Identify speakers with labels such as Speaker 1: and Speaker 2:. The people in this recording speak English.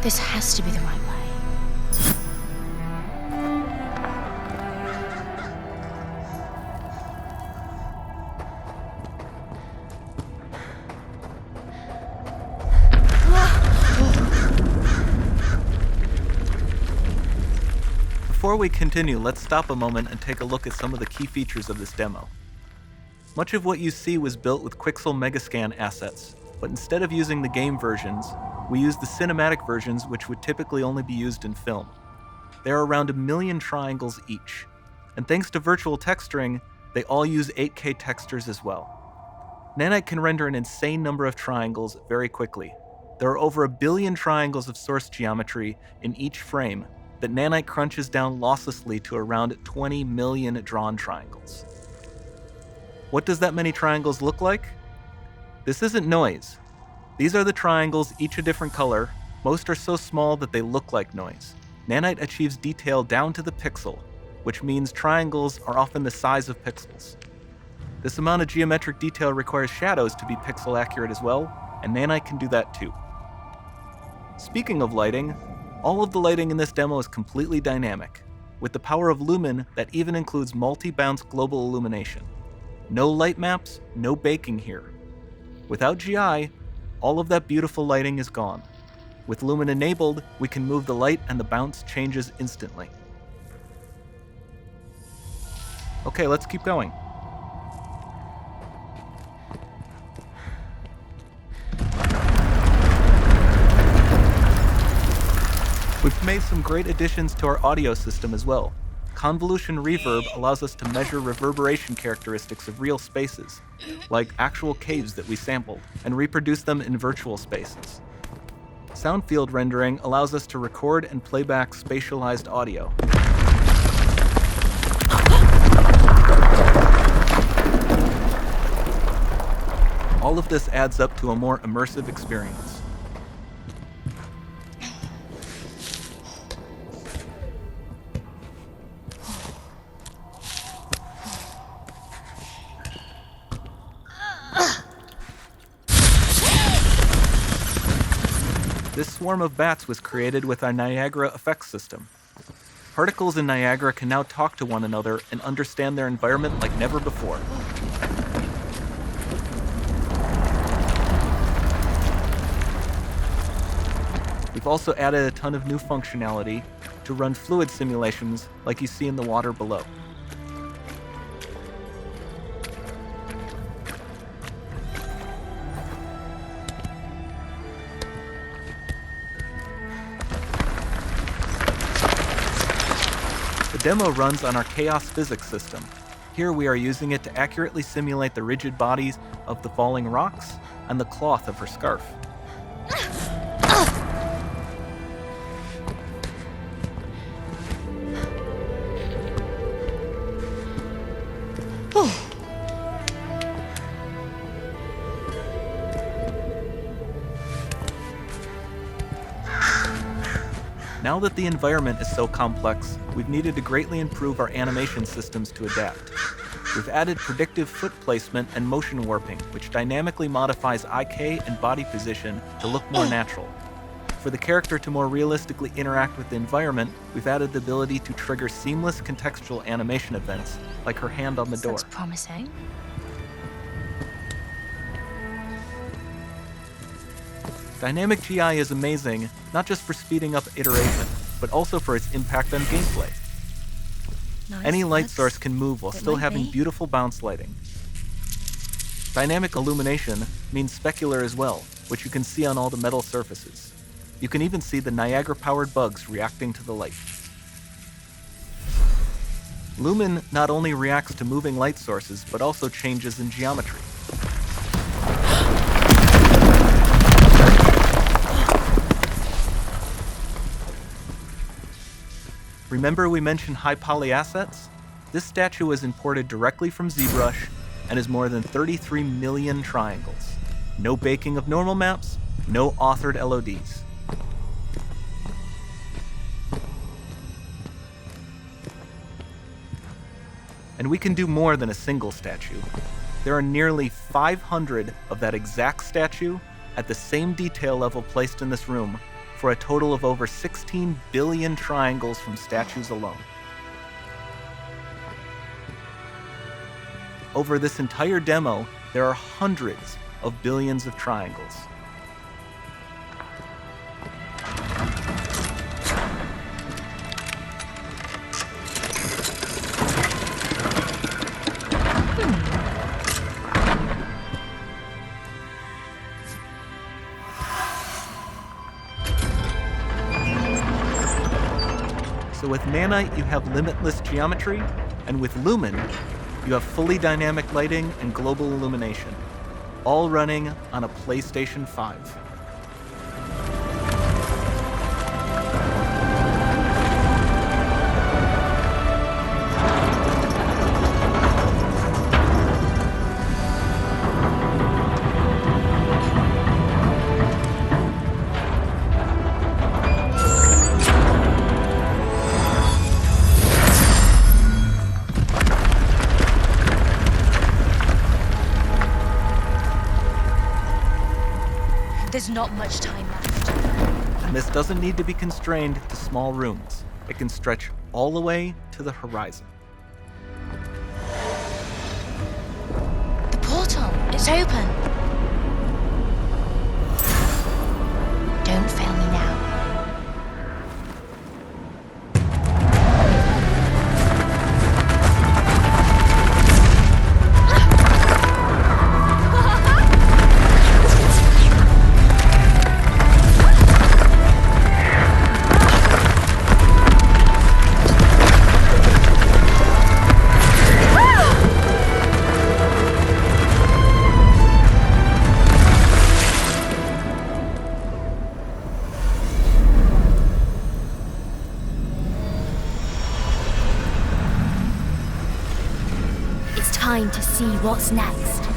Speaker 1: This has to be the right way.
Speaker 2: Before we continue, let's stop a moment and take a look at some of the key features of this demo. Much of what you see was built with Quixel Megascan assets, but instead of using the game versions, we used the cinematic versions, which would typically only be used in film. There are around 1 million triangles each, and thanks to virtual texturing, they all use 8K textures as well. Nanite can render an insane number of triangles very quickly. There are over 1 billion triangles of source geometry in each frame that Nanite crunches down losslessly to around 20 million drawn triangles. What does that many triangles look like? This isn't noise. These are the triangles, each a different color. Most are so small that they look like noise. Nanite achieves detail down to the pixel, which means triangles are often the size of pixels. This amount of geometric detail requires shadows to be pixel accurate as well, and Nanite can do that too. Speaking of lighting, all of the lighting in this demo is completely dynamic, with the power of Lumen that even includes multi-bounce global illumination. No light maps, no baking here. Without GI, all of that beautiful lighting is gone. With Lumen enabled, we can move the light and the bounce changes instantly. Okay, let's keep going. We've made some great additions to our audio system as well. Convolution Reverb allows us to measure reverberation characteristics of real spaces, like actual caves that we sampled, and reproduce them in virtual spaces. Sound field rendering allows us to record and play back spatialized audio. All of this adds up to a more immersive experience. This swarm of bats was created with our Niagara effects system. Particles in Niagara can now talk to one another and understand their environment like never before. We've also added a ton of new functionality to run fluid simulations like you see in the water below. The demo runs on our chaos physics system. Here we are using it to accurately simulate the rigid bodies of the falling rocks and the cloth of her scarf. Now that the environment is so complex, we've needed to greatly improve our animation systems to adapt. We've added predictive foot placement and motion warping, which dynamically modifies IK and body position to look more natural. For the character to more realistically interact with the environment, we've added the ability to trigger seamless contextual animation events, like her hand on the door.
Speaker 1: Looks promising.
Speaker 2: Dynamic GI is amazing, not just for speeding up iteration, but also for its impact on gameplay.
Speaker 1: Nice.
Speaker 2: Any light source can move while still having beautiful bounce lighting. Dynamic illumination means specular as well, which you can see on all the metal surfaces. You can even see the Niagara-powered bugs reacting to the light. Lumen not only reacts to moving light sources, but also changes in geometry. Remember we mentioned high poly assets? This statue was imported directly from ZBrush and is more than 33 million triangles. No baking of normal maps, no authored LODs. And we can do more than a single statue. There are nearly 500 of that exact statue at the same detail level placed in this room for a total of over 16 billion triangles from statues alone. Over this entire demo, there are hundreds of billions of triangles. So with Nanite, you have limitless geometry, and with Lumen, you have fully dynamic lighting and global illumination, all running on a PlayStation 5.
Speaker 1: There's not much time left.
Speaker 2: And this doesn't need to be constrained to small rooms. It can stretch all the way to the horizon.
Speaker 1: The portal, it's open. Don't fail me now.
Speaker 3: Time to see what's next.